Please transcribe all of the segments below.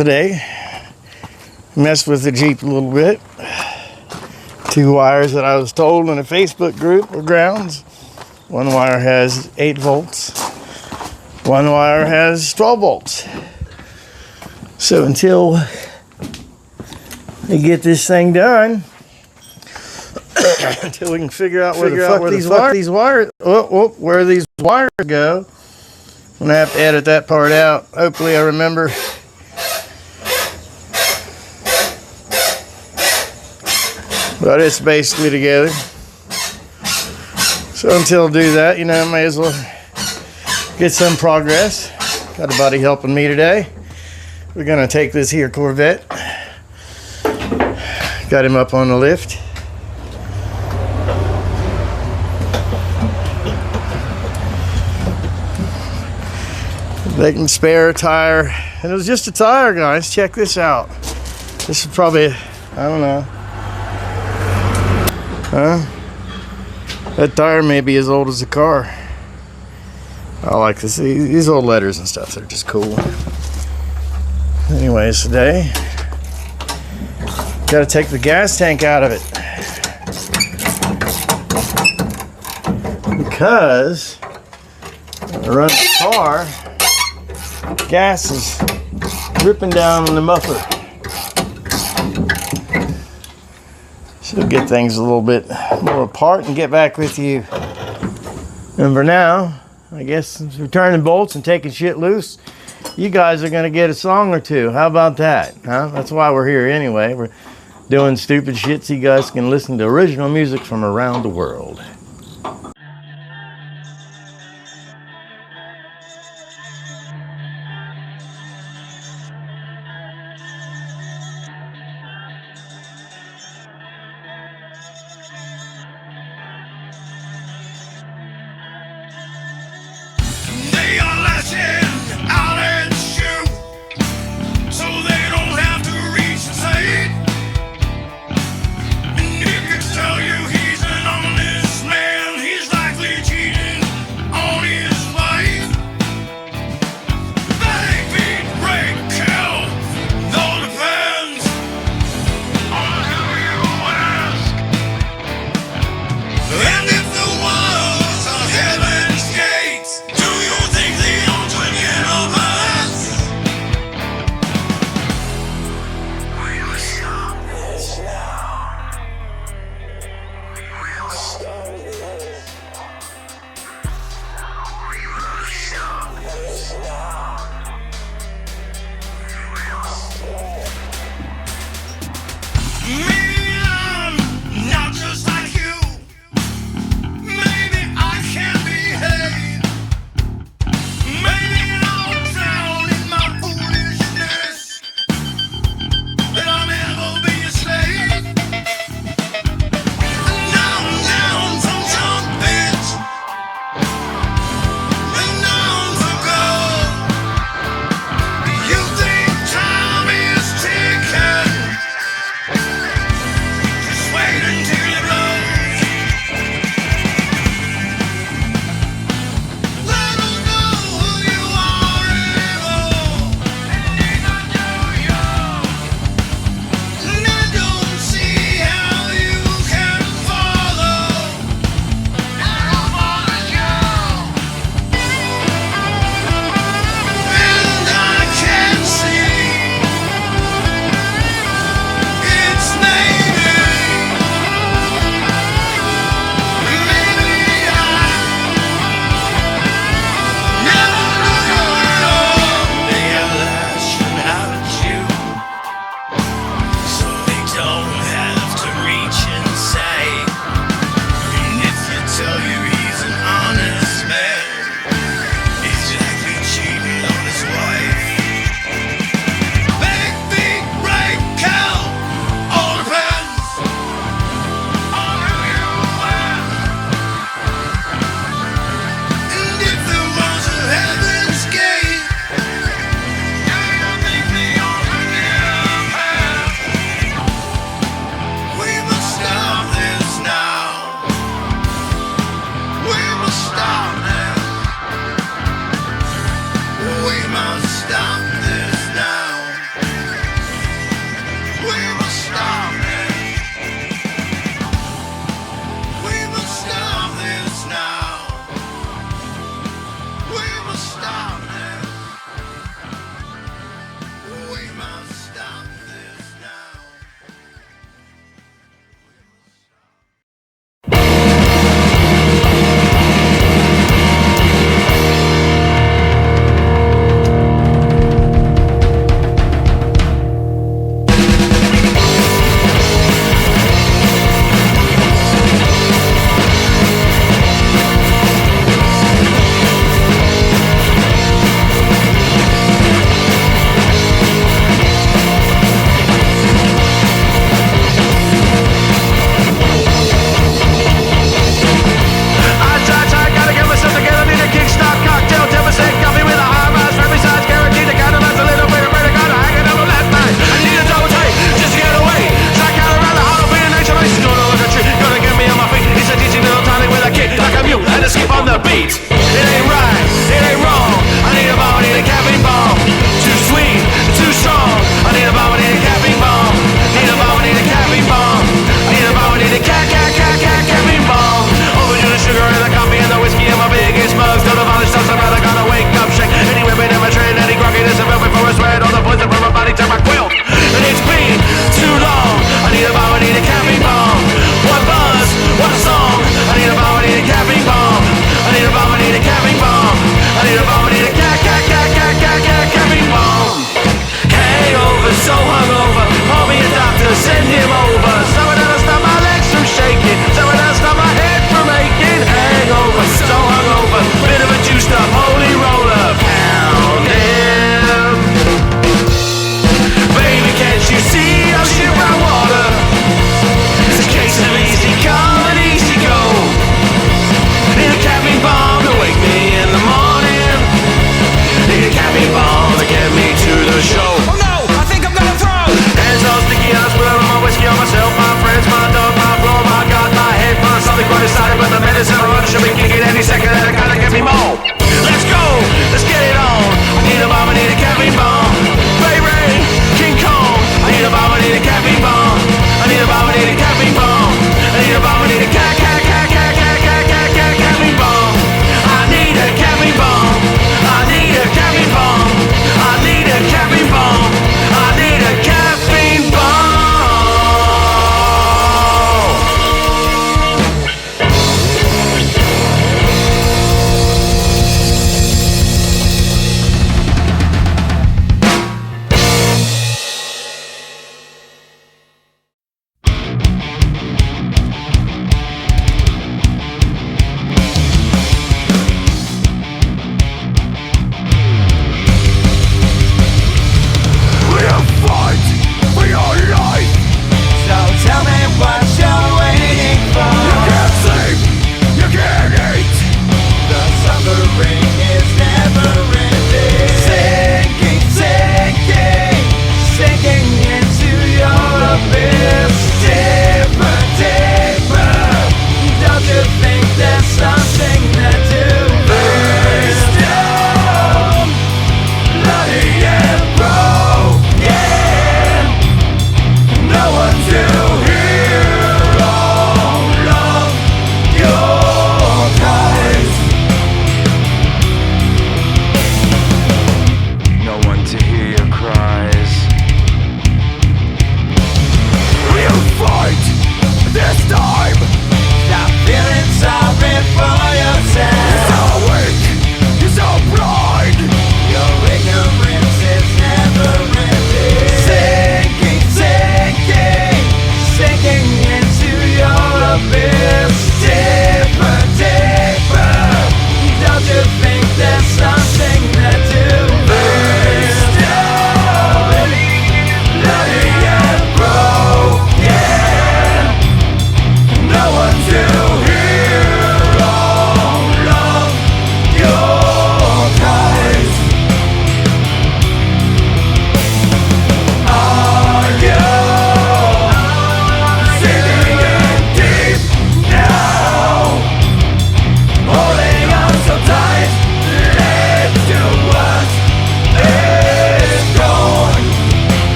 today. Messed with the Jeep a little bit. 2 wires that I was told in a Facebook group were grounds. One wire has 8 volts. One wire has 12 volts. So until they get this thing done, until we can figure out where these wires go, I'm gonna have to edit that part out. Hopefully I remember. But it's basically together. So until I do that, you know, I may as well get some progress. Got a buddy helping me today. We're gonna take this here Corvette. Got him up on the lift. They can spare a tire. And it was just a tire, guys. Check this out. This is probably, I don't know. That tire may be as old as the car. I like this. These old letters and stuff, they're just cool. Anyways, today, gotta take the gas tank out of it. Because when I run the car, gas is dripping down on the muffler. So get things a little bit more apart and get back with you. And for now, I guess since we're turning bolts and taking shit loose, you guys are gonna get a song or two. How about that? Huh? That's why we're here anyway. We're doing stupid shit so you guys can listen to original music from around the world. We must stop this now.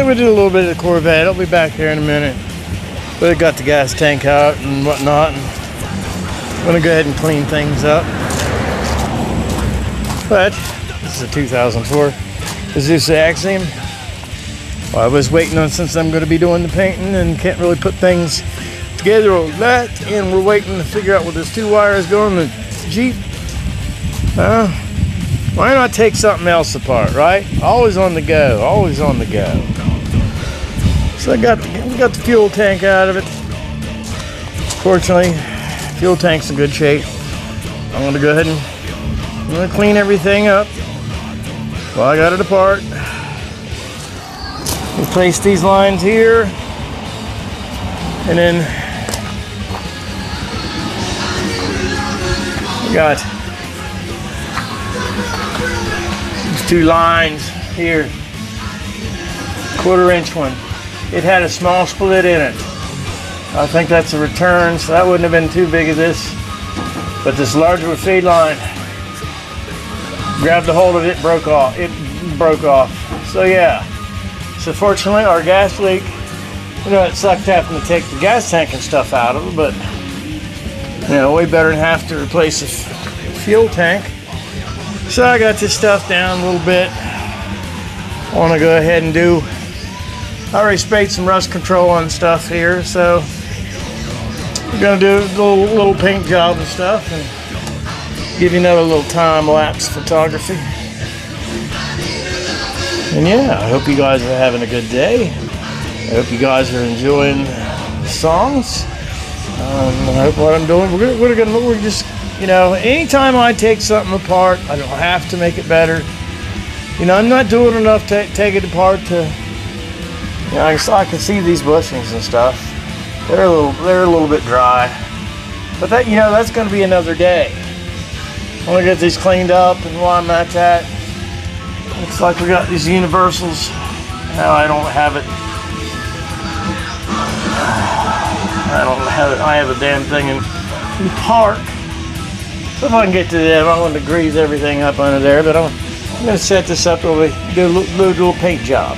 we did a little bit of the Corvette. I'll be back here in a minute. But I got the gas tank out and whatnot. And I'm gonna go ahead and clean things up. But this is a 2004 Isuzu Axiom. Well, I was waiting on, since I'm going to be doing the painting and can't really put things together on that, and we're waiting to figure out where this 2 wires go in the Jeep. Why not take something else apart, right? Always on the go, always on the go. So we got the fuel tank out of it. Fortunately, fuel tank's in good shape. I'm going to go ahead and I'm going to clean everything up while I got it apart. Replace these lines here, and then we got these 2 lines here, 1/4 inch one. It had a small split in it. I think that's a return, so that wouldn't have been too big of this. But this larger feed line, grabbed a hold of it, broke off. It broke off. So yeah. So fortunately, our gas leak, you know, it sucked having to take the gas tank and stuff out of it, but you know, way better than have to replace the fuel tank. So I got this stuff down a little bit. I want to go ahead and do, I already sprayed some rust control on stuff here, so we're gonna do a little paint job and stuff and give you another little time-lapse photography. And yeah, I hope you guys are having a good day. I hope you guys are enjoying the songs. I hope what I'm doing, we're just, you know, anytime I take something apart, I don't have to make it better. You know, I'm not doing enough to take it apart to, you know, I can see these bushings and stuff. They're a little bit dry. But that, you know, that's going to be another day. I'm going to get these cleaned up, and while I'm at that, looks like we got these universals. Now I don't have it. I have a damn thing in park. So if I can get to them, I want to grease everything up under there. But I'm going to set this up and we'll do a little paint job.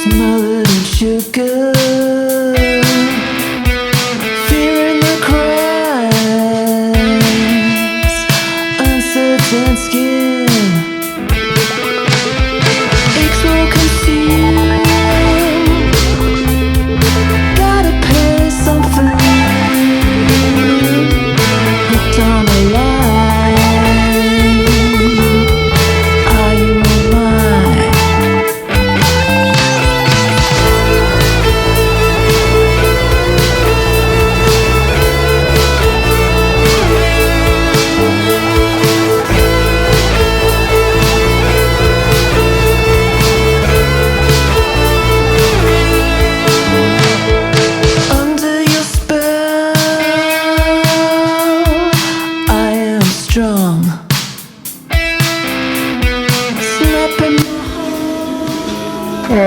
Smothered in sugar,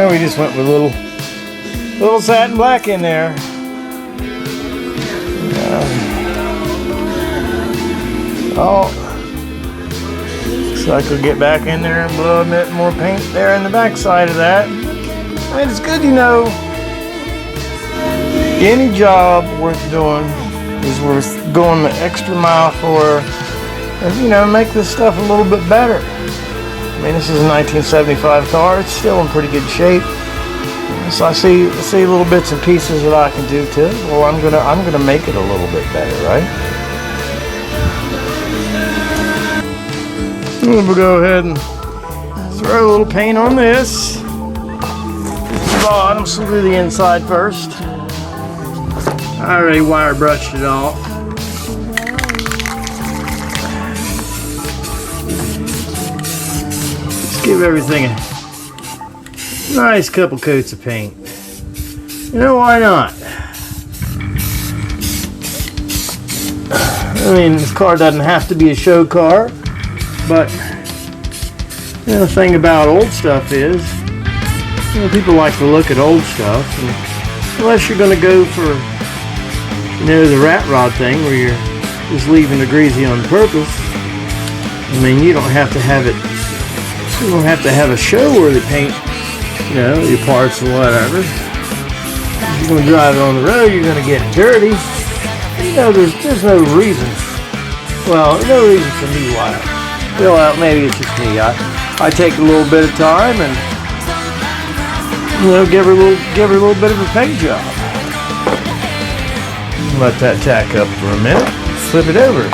And we just went with a little satin black in there. So I could get back in there and blow a bit more paint there in the back side of that. And it's good, you know, any job worth doing is worth going the extra mile for, and you know, make this stuff a little bit better. I mean, this is a 1975 car. It's still in pretty good shape. So I see little bits and pieces that I can do to it. Well, I'm gonna make it a little bit better, right? We'll go ahead and throw a little paint on this. The bottom, so do the inside first. I already wire brushed it off. Just give everything a nice couple coats of paint. You know, why not? I mean, this car doesn't have to be a show car, but you know, the thing about old stuff is, you know, people like to look at old stuff, and unless you're going to go for, you know, the rat rod thing where you're just leaving the greasy on purpose. I mean, you don't have to have it. You don't have to have a show-worthy paint. You know, your parts or whatever. If you're going to drive it on the road, you're going to get dirty. You know, there's no reason. Well, no reason for me why. Well, maybe it's just me. I take a little bit of time and, you know, give her a little bit of a paint job. Let that tack up for a minute. Flip it over.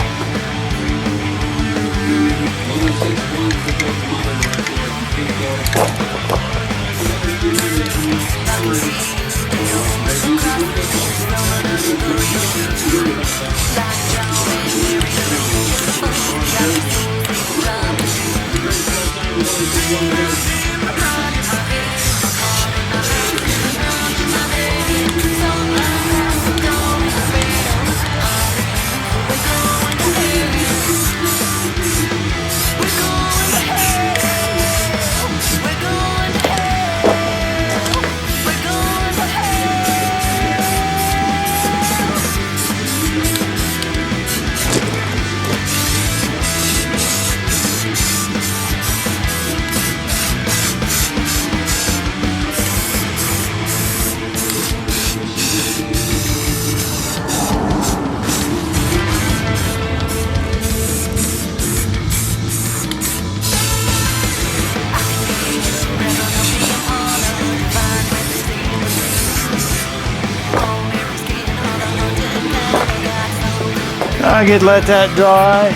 I get let that dry.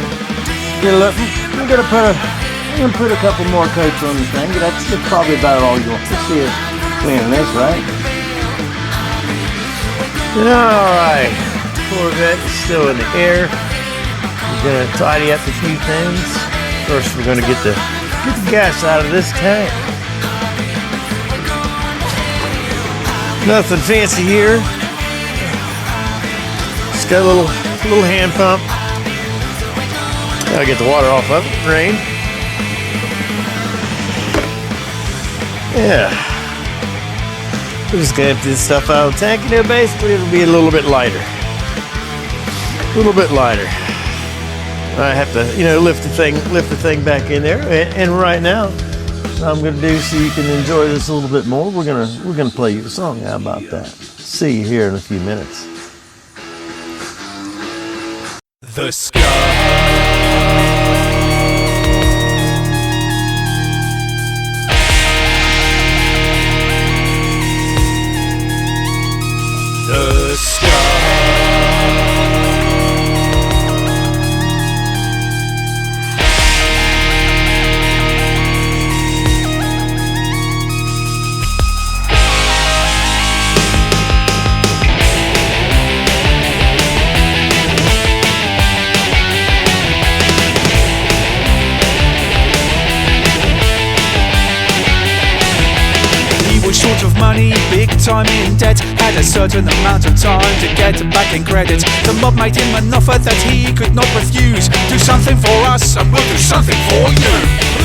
I'm gonna put a couple more coats on the thing, but that's probably about all you'll see it cleaning this, right? Alright, Corvette is still in the air. We're gonna tidy up a few things. First, we're gonna get the gas out of this tank. Nothing fancy here. Just got a little hand pump. Gotta get the water off of it. Rain. Yeah. We're just gonna empty this stuff out of the tank, and then basically it'll be a little bit lighter. A little bit lighter. I have to, you know, lift the thing back in there. And right now, what I'm gonna do so you can enjoy this a little bit more, we're gonna play you a song. How about that? See you here in a few minutes. The sky. The sky. big time in debt, had a certain amount of time to get back in credit. The mob made him an offer that he could not refuse. Do something for us and we'll do something for you.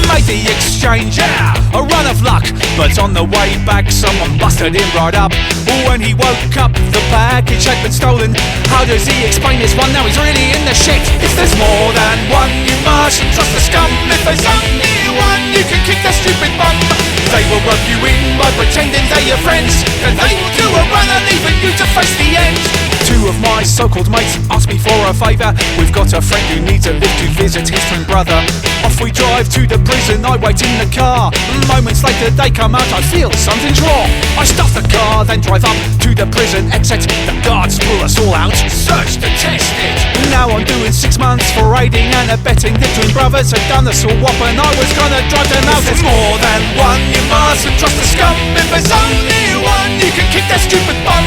Made the exchange, yeah, a run of luck. But on the way back someone busted him right up. When he woke up the package had been stolen. How does he explain this one? Now he's really in the shit. If there's more than one you mustn't trust the scum. If there's only one you can kick that stupid bum. They will rub you in by pretending they're your friends, and they will do a run and leaving you to face the end. Two of my so-called mates asked me for a favour. We've got a friend who needs a lift to visit his twin brother. Off we drive to the prison, I wait in the car. Moments later they come out, I feel something's wrong. I start the car, then drive up to the prison exit. The guards pull us all out, search to test it. Now I'm doing 6 months for aiding and abetting. The twin brothers had done us all whop and I was gonna drive them out. There's more than one, you mustn't trust the scum. If there's only one, you can kick that stupid bum.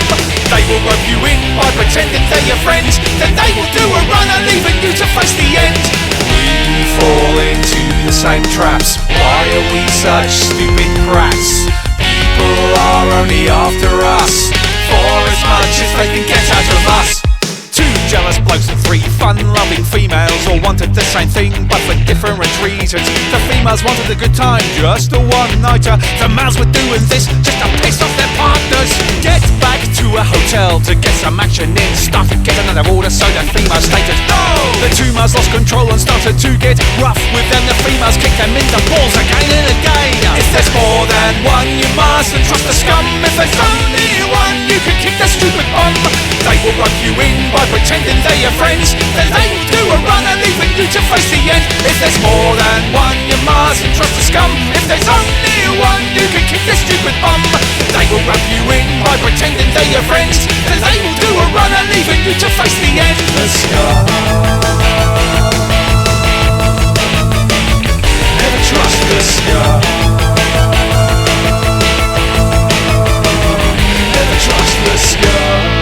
They will rub you in by pretending they're your friends, then they will do a run and leaving you to face the end. We fall into the same traps. Why are we such stupid brats? People are only after us for as much as they can get out of us. Two jealous blokes and three fun-loving females all wanted the same thing but for different reasons. The females wanted a good time, just a one-nighter. The males were doing this just to piss off their partners. Get back to a hotel to get some action in. Started get another order so the females stated no. The two males lost control and started to get rough with them. The females kicked them in the balls again and again. If there's more than one you mustn't trust the scum. If there's only one you can kick that stupid bum. They will rub you in by pretending they're your friends, then they will do a run and leaving you to face the end. If there's more than one you mustn't trust the scum. If there's only one you can kick the stupid bum. They will rub you in by pretending they're your friends, then they will do a run and leaving you to face the end. The scum. Never trust the scum. Never trust the scum.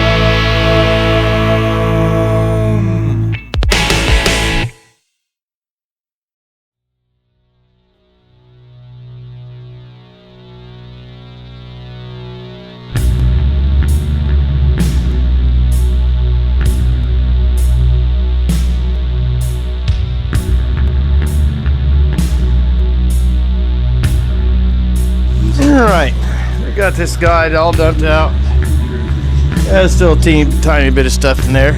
Alright, we got this guide all dumped out. There's still a tiny bit of stuff in there.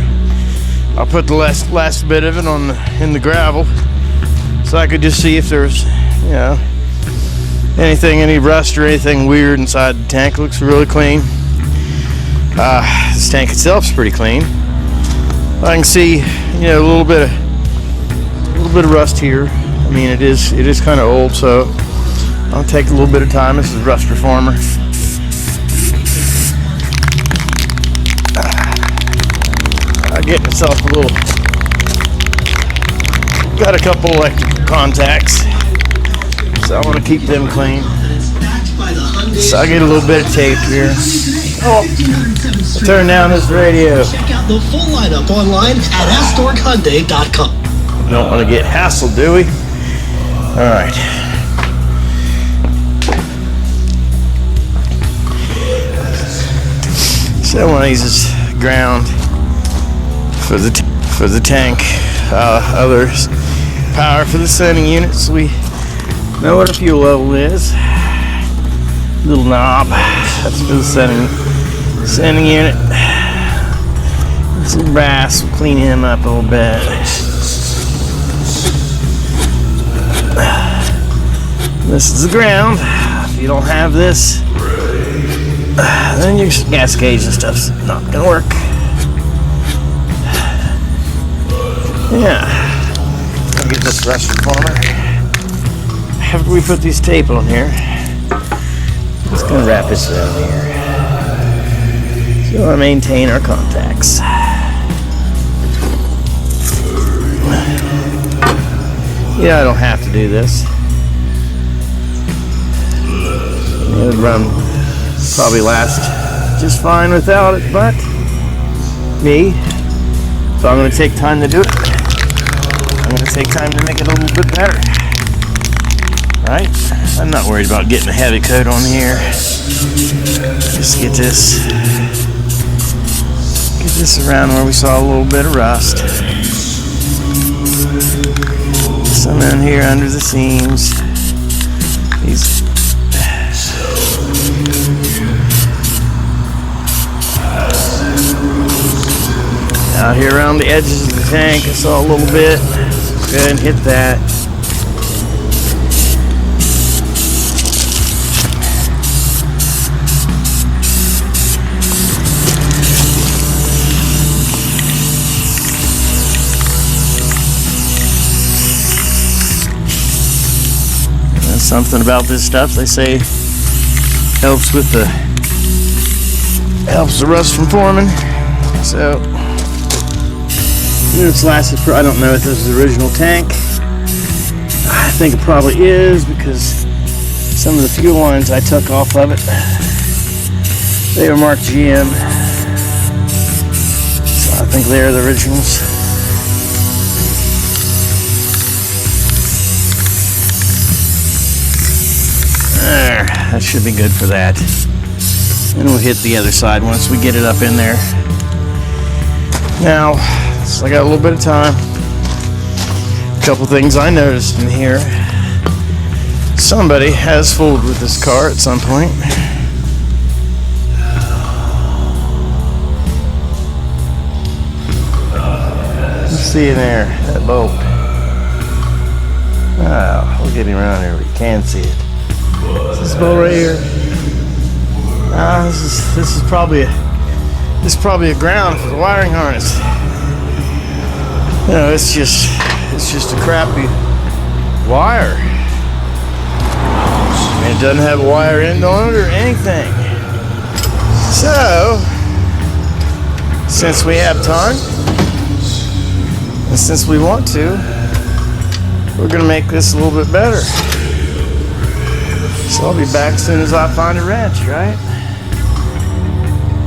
I'll put the last bit of it in the gravel so I could just see if there's, you know, any rust or anything weird inside the tank. It looks really clean. This tank itself is pretty clean. I can see, you know, a little bit of rust here. I mean, it is kind of old, so I'll take a little bit of time. This is Rust Reformer. I get myself a little. Got a couple electrical contacts, so I want to keep them clean. So I get a little bit of tape here. Oh, I'll turn down this radio. Check out the full lineup online at AstorgHyundai.com. Don't want to get hassled, do we? All right. So one of these is ground for the tank. Others power for the sending units. We know what a fuel level is. Little knob. That's for the sending unit. Some brass will clean him up a little bit. This is the ground. If you don't have this, then your gas gauge and stuff's not gonna work. Yeah. I'll get this Rust Reformer. After we put these tape on here, just gonna wrap this around here. So I maintain our contacts. Yeah, I don't have to do this. It would run probably last just fine without it, but me. So I'm going to take time to do it. I'm going to take time to make it a little bit better. right? I'm not worried about getting a heavy coat on here. Just get this around where we saw a little bit of rust. Some in here under the seams. These out here around the edges of the tank, I saw a little bit. Go ahead and hit that. There's something about this stuff they say helps the rust from forming. So it's lasted for, I don't know if this is the original tank. I think it probably is, because some of the fuel lines I took off of it, they were marked GM. So I think they're the originals. There, that should be good for that. And we'll hit the other side once we get it up in there. Now, so I got a little bit of time. A couple things I noticed in here. Somebody has fooled with this car at some point. Let's see in there, that bolt. Oh, we'll get him around here, but you can see it. This bolt right here. This is probably a ground for the wiring harness. You know, it's just a crappy wire. And it doesn't have a wire end on it or anything. So, since we have time, and since we want to, we're gonna make this a little bit better. So I'll be back as soon as I find a wrench, right?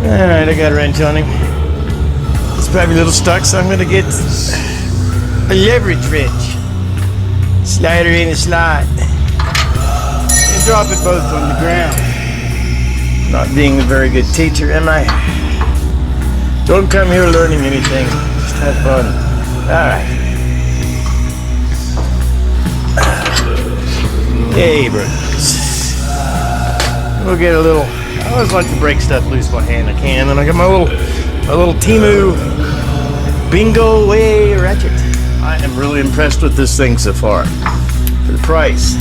Alright, I got a wrench on him. It's probably a little stuck, so I'm gonna get a leverage wrench. Slider in a slot. And drop it both on the ground. Not being a very good teacher, am I? Don't come here learning anything. Just have fun. Alright. Hey, brothers. We'll get a little. I always like to break stuff loose by hand. I can, and I got my little Timu Bingo Way ratchet. I am really impressed with this thing so far. For the price.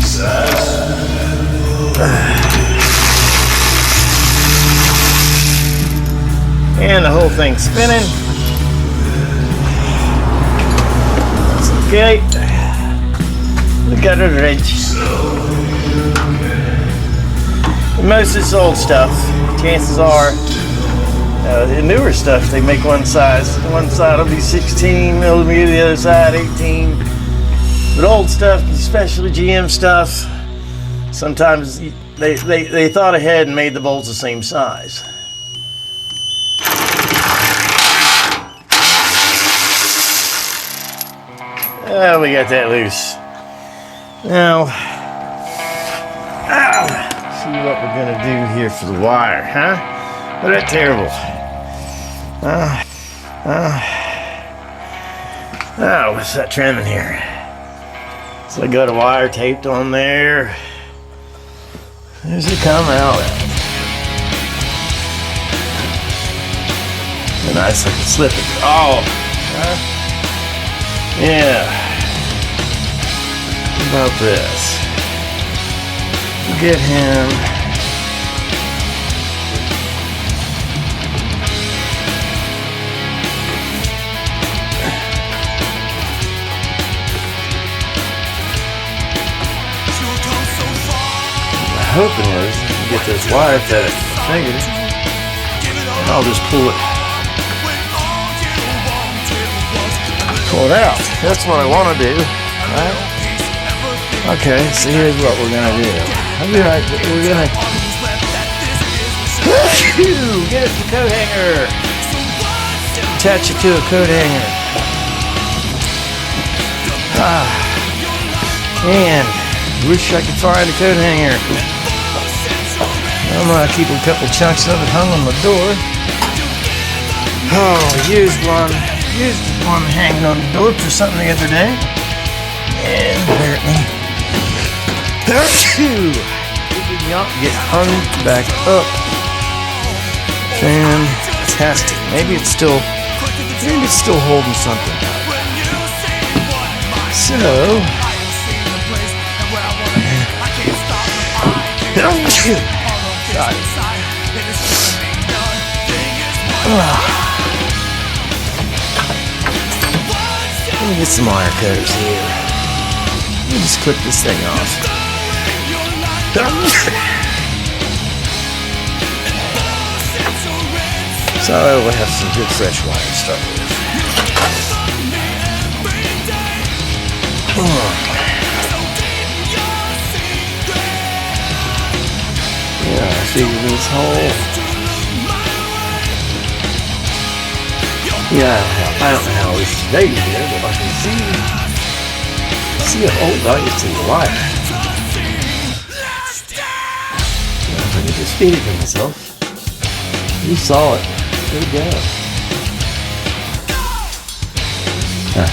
And the whole thing's spinning. That's okay. We got a wrench. Most of this old stuff, chances are, the newer stuff, they make one size. One side will be 16 millimeter, the other side 18. But old stuff, especially GM stuff, sometimes they thought ahead and made the bolts the same size. Oh, we got that loose. Now, see what we're gonna do here for the wire, huh? Isn't that terrible? Oh, what's that trimming here? So I got a wire taped on there. Does it come out? A nice looking slip it. Oh, yeah. What about this? Get him. Hoping is get this wire fed finger, and I'll just pull it out. That's what I want to do, right? Okay, so here's what we're gonna do. I'll be right. We're gonna get us a coat hanger. Attach it to a coat hanger. And Wish I could find a coat hanger. I'm gonna keep a couple chunks of it hung on the door. Oh, I used one hanging on the door for something the other day. And apparently, it did not get hung back up. Fantastic. Maybe it's still holding something. So, God. Let me get some wire cutters here. Let me just clip this thing off. So we'll have some good fresh wire to start with. Yeah, I figured this whole... Yeah, I don't know how this is dated here, but I can see a hole right to the wire. If I can just feed it to myself. You saw it. There we go. Huh.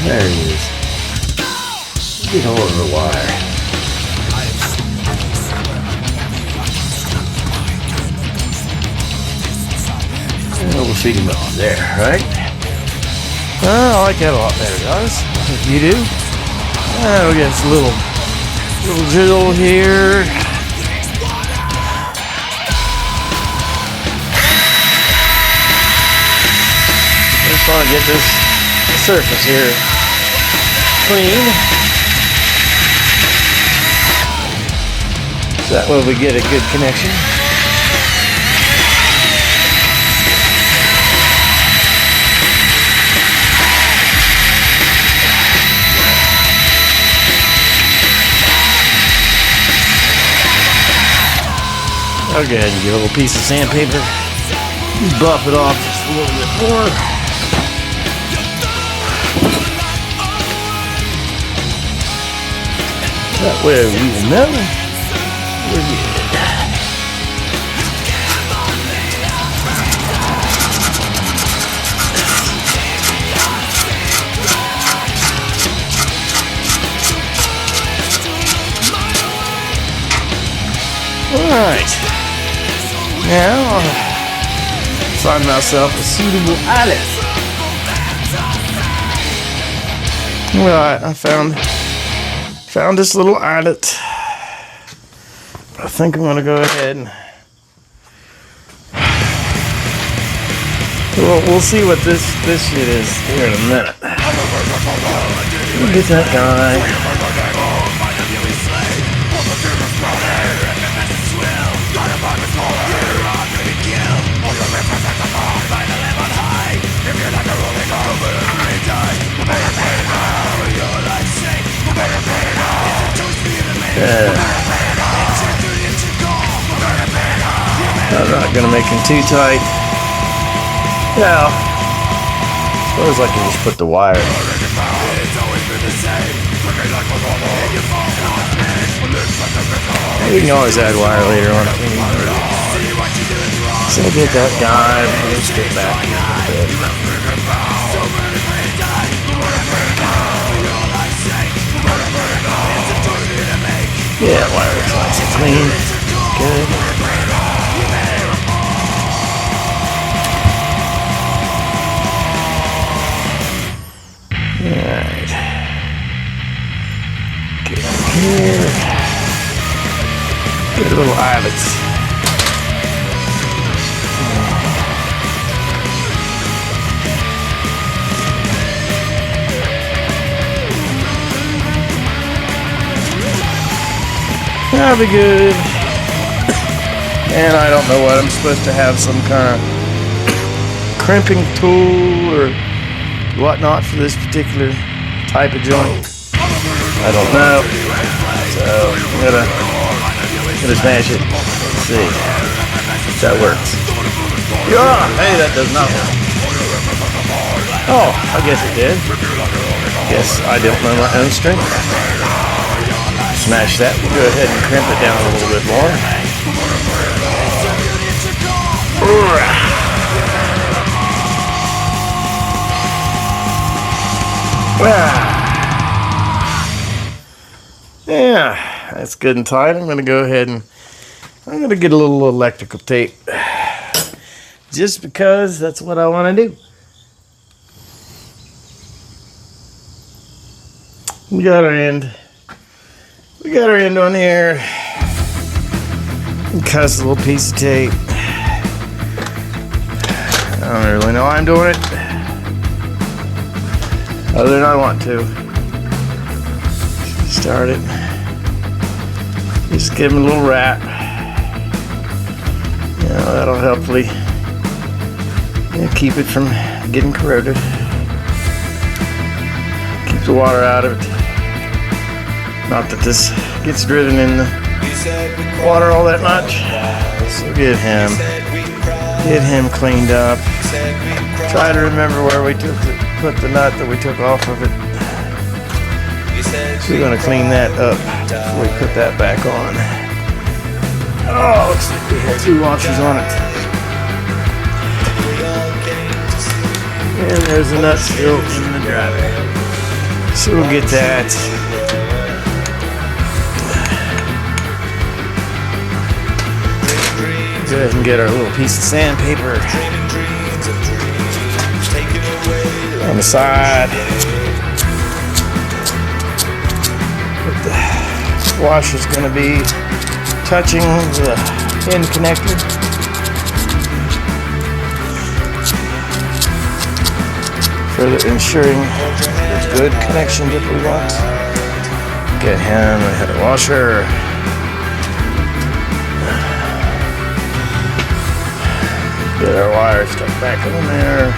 There it is. Get hold of the wire. And we'll feed him up there, right? I like that a lot better, guys. If you do. We'll get this little drizzle here. Just want to get this surface here clean. So that way we get a good connection. I'll go ahead and get a little piece of sandpaper. Buff it off just a little bit more. That way we will know we're good. Alright. Now I'll find myself a suitable outlet. Alright, I found this little outlet. I think I'm gonna go ahead and we'll see what this shit is here in a minute. We'll get that guy. I'm not gonna make him too tight. Now, I suppose I can just put the wire. We can always add wire later on. So get that guy. Let's get back here a little bit. Yeah, wire looks nice and clean. Good. Alright. Get in here. Get a little eyelets. That'll be good. And I don't know what I'm supposed to have, some kind of crimping tool or whatnot for this particular type of joint. I don't know. So I'm gonna smash it. Let's see if that works. Yeah, hey, that does not work. Oh, I guess it did. Guess I don't know my own strength. Smash that. We'll go ahead and crimp it down a little bit more. Yeah, that's good and tight. I'm going to go ahead and I'm going to get a little electrical tape. Just because that's what I want to do. We got our end. We got our end on here. Cuts a little piece of tape. I don't really know why I'm doing it. Other than I want to. Start it. Just give him a little wrap. You know, that'll hopefully keep it from getting corroded. Keep the water out of it. Not that this gets driven in the water all that much. So get him cleaned up. Try to remember where we put the nut that we took off of it. So we're going to clean that up before we put that back on. Oh, looks like we had 2 washers on it. And there's a nut still in the driver. So we'll get that. Go ahead and get our little piece of sandpaper on the side. The washer's going to be touching the end connector. Further ensuring there's good connections if we want. Get him a head of washer. Get our wire stuck back on there.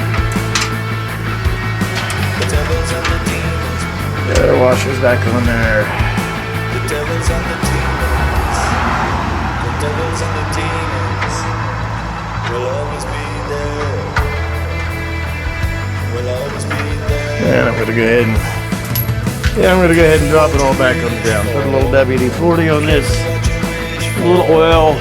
Get our washers back on there. And I'm gonna go ahead and drop it all back on the ground. Put a little WD-40 on this. A little oil.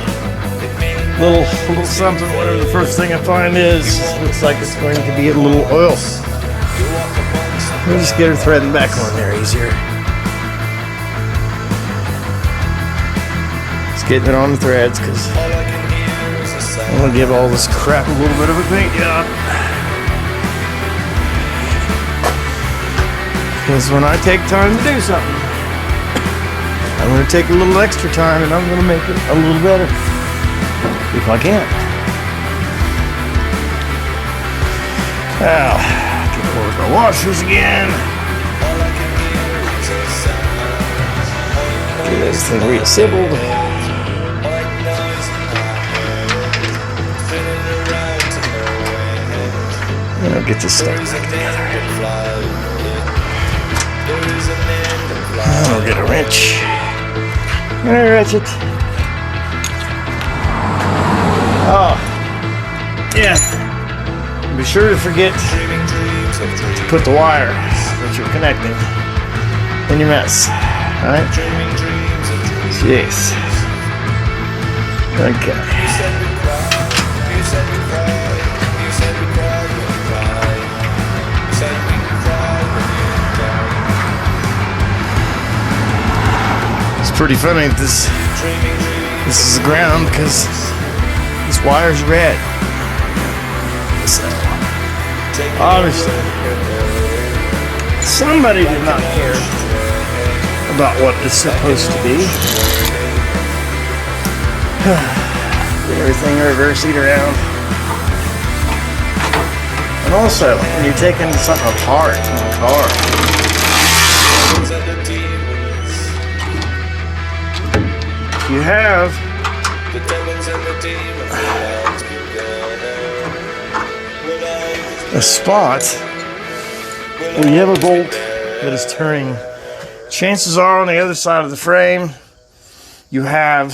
Little something, whatever the first thing I find is. Looks like it's going to be a little oil. We'll just get her threading back on there easier. Just getting it on the threads because I'm going to give all this crap a little bit of a paint job. Because when I take time to do something, I'm going to take a little extra time and I'm going to make it a little better. If I can. Now, get to work our washers again. Get this thing reassembled. And I'll get this stuff back together. And I'll get a wrench. And a ratchet. Oh, yeah. Be sure to forget to put the wire that you're connecting in your mess. Alright? Jeez. Okay. It's pretty funny that this is the ground because this wire's red. So, obviously, somebody did not care about what it's supposed to be. Get everything reversing around. And also, when you're taking something apart in the car, you have a spot where you have a bolt that is turning. Chances are on the other side of the frame you have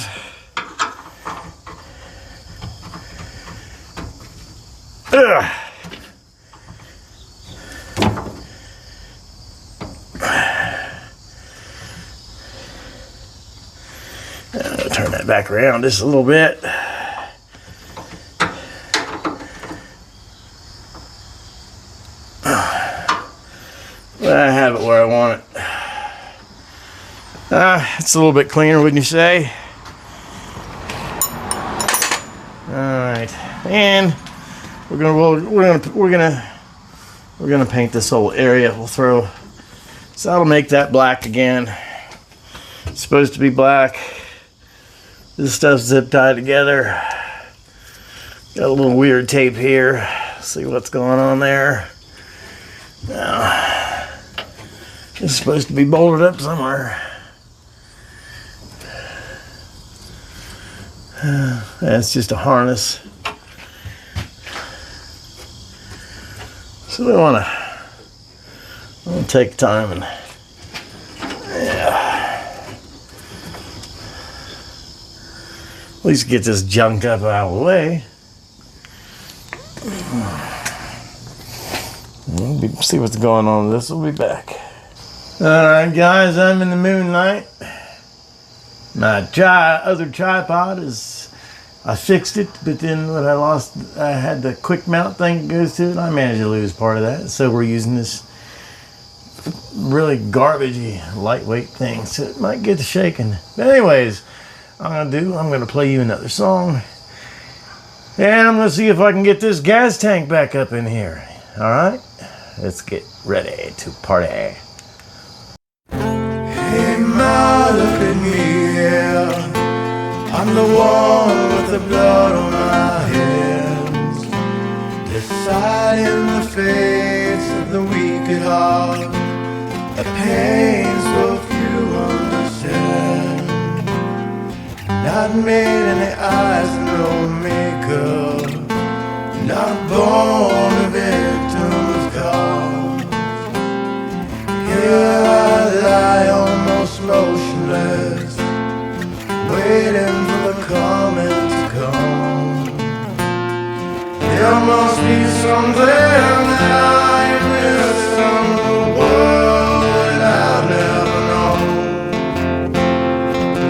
Turn that back around just a little bit. I have it where I want it. It's a little bit cleaner, wouldn't you say? All right, and we're gonna paint this whole area. We'll throw, so that'll make that black again. It's supposed to be black. This stuff's zip tied together. Got a little weird tape here. See what's going on there. Now, it's supposed to be bolted up somewhere. That's just a harness. So we want to take time and at least get this junk up out of the way. See what's going on with this. We'll be back. Alright guys, I'm in the moonlight. My other tripod is, I fixed it, but then when I had the quick mount thing that goes to it. I managed to lose part of that. So we're using this really garbagey, lightweight thing. So it might get to shaking. But anyways, I'm going to play you another song. And I'm going to see if I can get this gas tank back up in here. Alright? Let's get ready to party. Hey ma, look at me, yeah. I'm the one with the blood on my hands, deciding the fates of the weak at heart, the pains so few understand. Not made in the eyes of no makeup, not born a victim of cause. Here I lie almost motionless, waiting for the comment to come. There must be something that I am missing, the world that I've never known.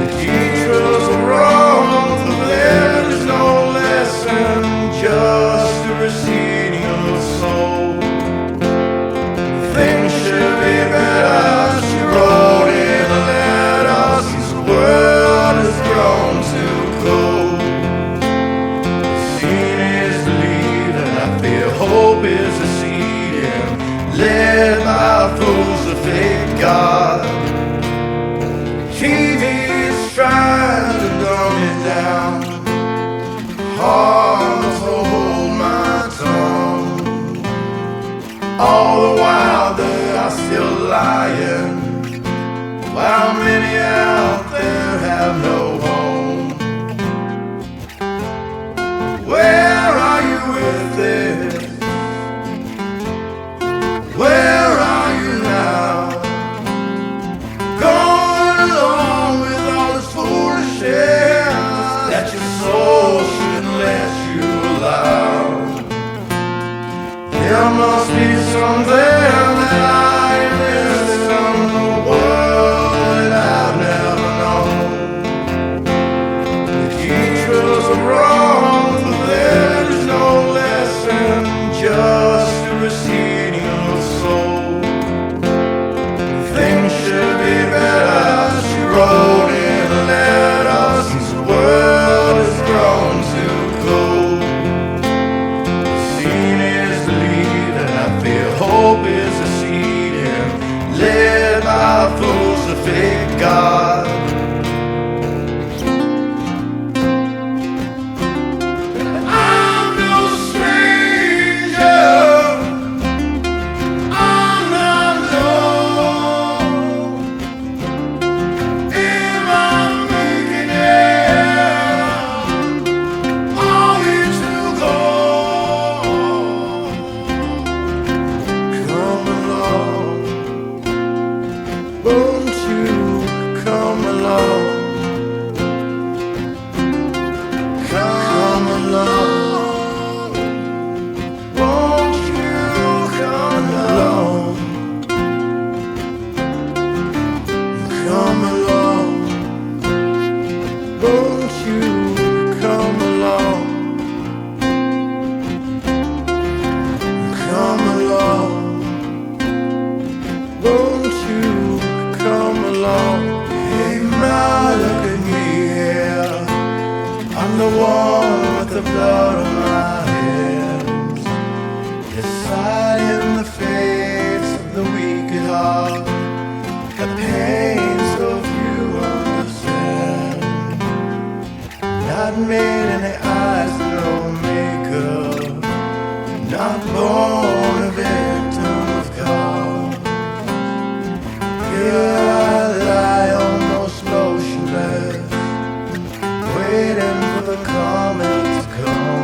The teachers are wrong, for there is no lesson, just a receding of the soul. Things should be better, she wrote in a letter, since the world has grown too cold. Seeing is believing, I fear hope is receding, led by fools of fake God. TV is trying to dumb it down, hard to hold my tongue. All the while they are still lying, while many out there have no home. Where are you with this? Where are you now? Going along with all this foolishness that your soul shouldn't let you allow. There must be something that I am missing, the world that I've never known. The teachers are wrong, for there is no lesson, just a receding of the soul. Things should be better, she wrote in a letter, since the world has grown too cold. Seeing is believing, I fear hope is receding, led by fools of fake God. I'm no stranger, I'm not alone. Am I making it? Are we too cold? Come along, won't you come along? Come along, won't you come along? Come along, the blood on my hands. Deciding the fates of the weak at heart, the pain so few understand. Not made in the eyes, no makeup, not born a victim of God. Here I lie almost motionless, waiting for the comment to come.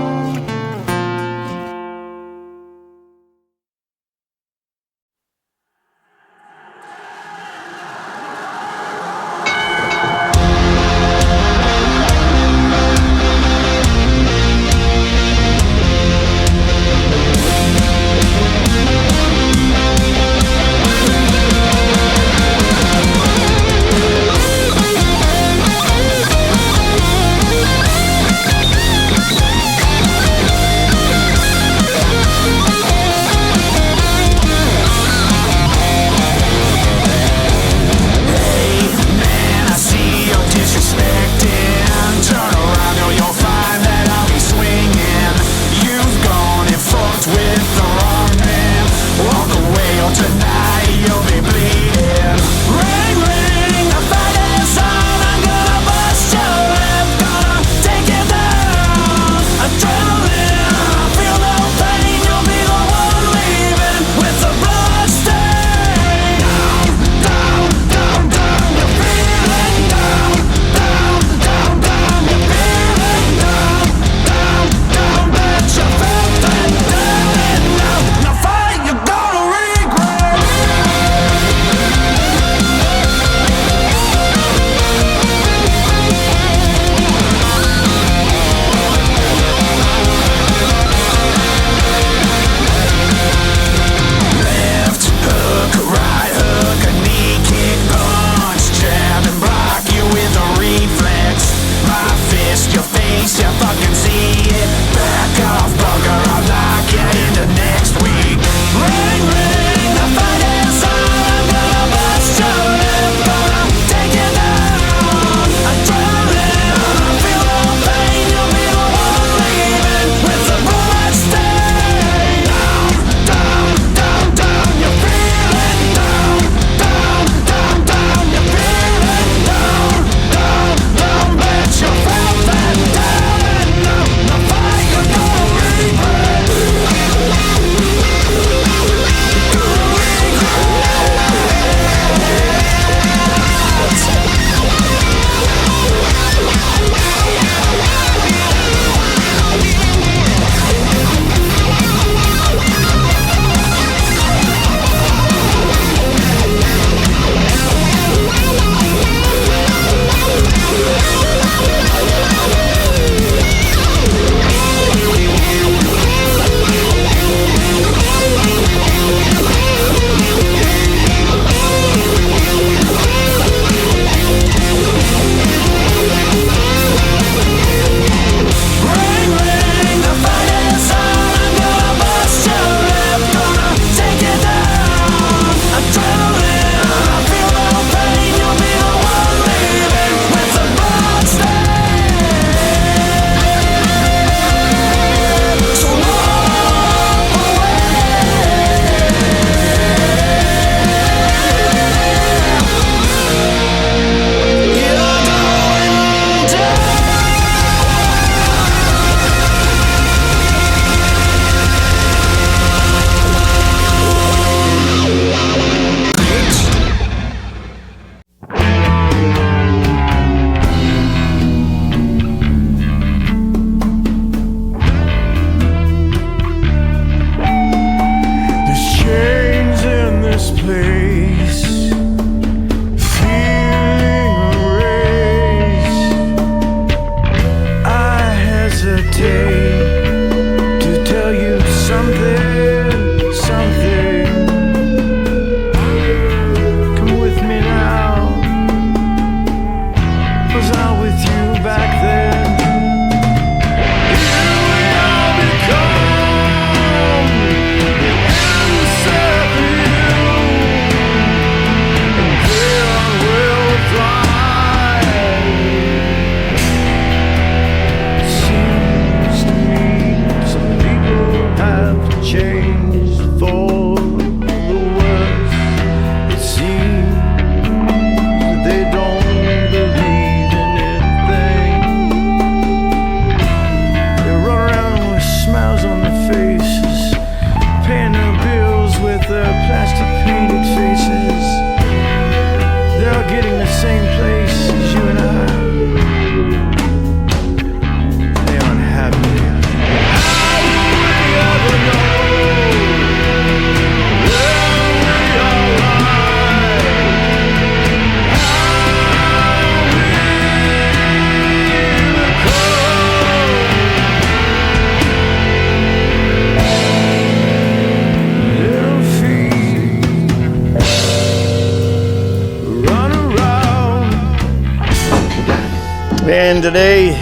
And today,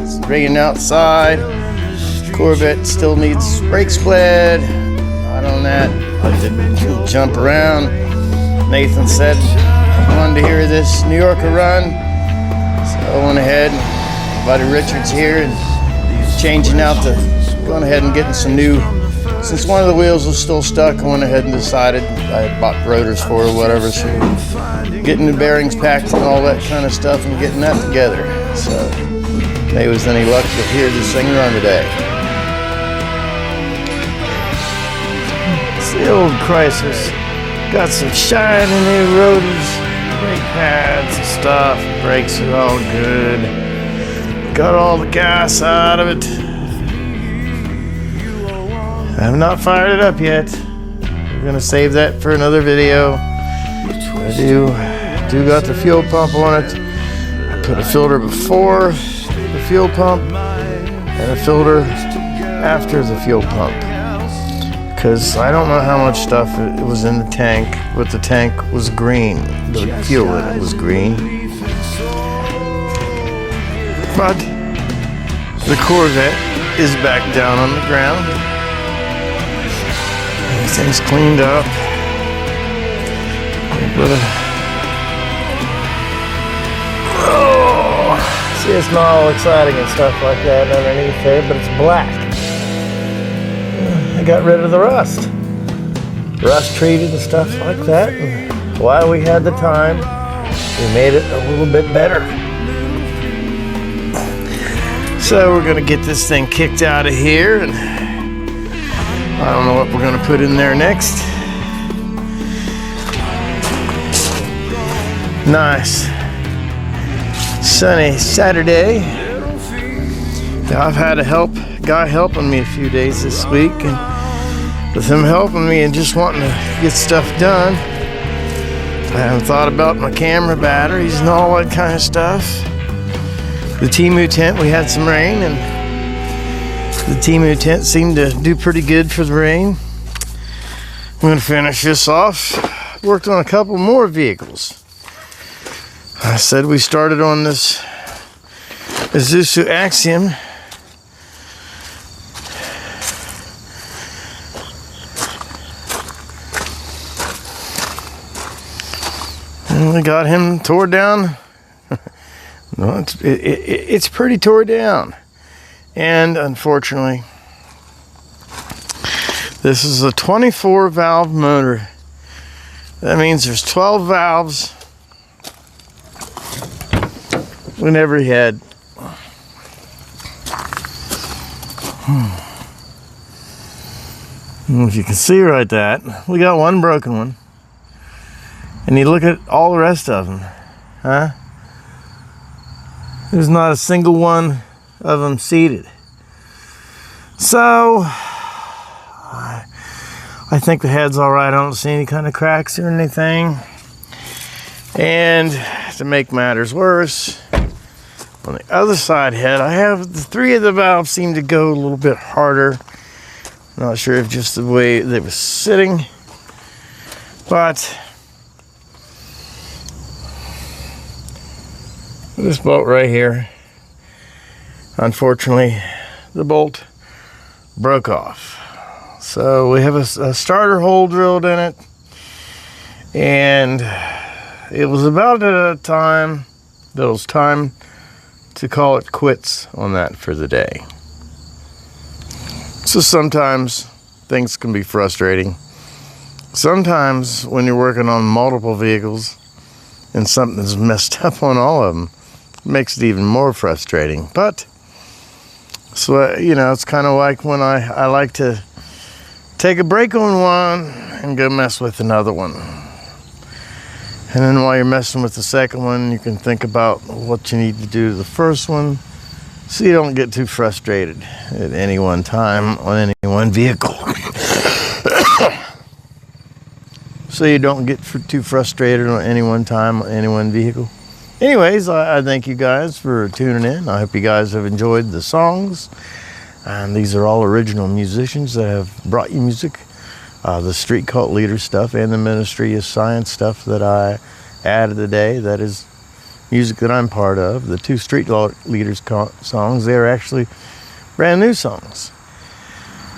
it's raining outside. Corvette still needs brake spread. Not on that. I did jump around. Nathan said he wanted to hear this New Yorker run. So I went ahead and Buddy Richards here and changing out the, going ahead and getting some new, since one of the wheels was still stuck, I went ahead and decided, I had bought rotors for or whatever, so getting the bearings packed and all that kind of stuff and getting that together. So maybe with any luck you'll hear this thing run today. It's the old Chrysler's got some shiny new rotors, brake pads and stuff, brakes are all good. Got all the gas out of it. I have not fired it up yet. We're gonna save that for another video. I do got the fuel pump on it. I put a filter before the fuel pump and a filter after the fuel pump. Because I don't know how much stuff it was in the tank, but the tank was green. The fuel in it was green. But the Corvette is back down on the ground. Everything's cleaned up. See, it's not all exciting and stuff like that underneath there, but it's black. I got rid of the rust. Rust treated and stuff like that. And while we had the time, we made it a little bit better. So we're gonna get this thing kicked out of here, and I don't know what we're gonna put in there next. Nice sunny Saturday. Now, I've had a guy helping me a few days this week, and with him helping me and just wanting to get stuff done, I haven't thought about my camera batteries and all that kind of stuff. The Temu tent, we had some rain, and the Temu tent seemed to do pretty good for the rain. I'm going to finish this off. Worked on a couple more vehicles. I said we started on this Isuzu Axiom. And we got him tore down. No, it's pretty tore down. And unfortunately, this is a 24 valve motor. That means there's 12 valves in every head. If you can see right that, we got one broken one. And you look at all the rest of them, huh? There's not a single one of them seated. So I think the head's all right. I don't see any kind of cracks or anything. And to make matters worse, on the other side head, I have the three of the valves seem to go a little bit harder. Not sure if just the way they were sitting, but this bolt right here, unfortunately, the bolt broke off. So we have a starter hole drilled in it, and it was about at a time that it was time to call it quits on that for the day. So sometimes things can be frustrating. Sometimes when you're working on multiple vehicles and something's messed up on all of them, it makes it even more frustrating. But so you know, it's kind of like when I like to take a break on one and go mess with another one. And then while you're messing with the second one, you can think about what you need to do to the first one, so you don't get too frustrated at any one time on any one vehicle. So you don't get too frustrated on any one time on any one vehicle. Anyways, I thank you guys for tuning in. I hope you guys have enjoyed the songs. And these are all original musicians that have brought you music. The Street Cult Leader stuff and the Ministry of Science stuff that I added today. That is music that I'm part of, the 2 Street Leaders songs, they're actually brand new songs.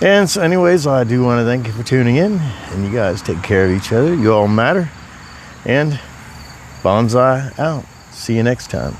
And so anyways, I do want to thank you for tuning in, and you guys take care of each other. You all matter. And Bonsai out. See you next time.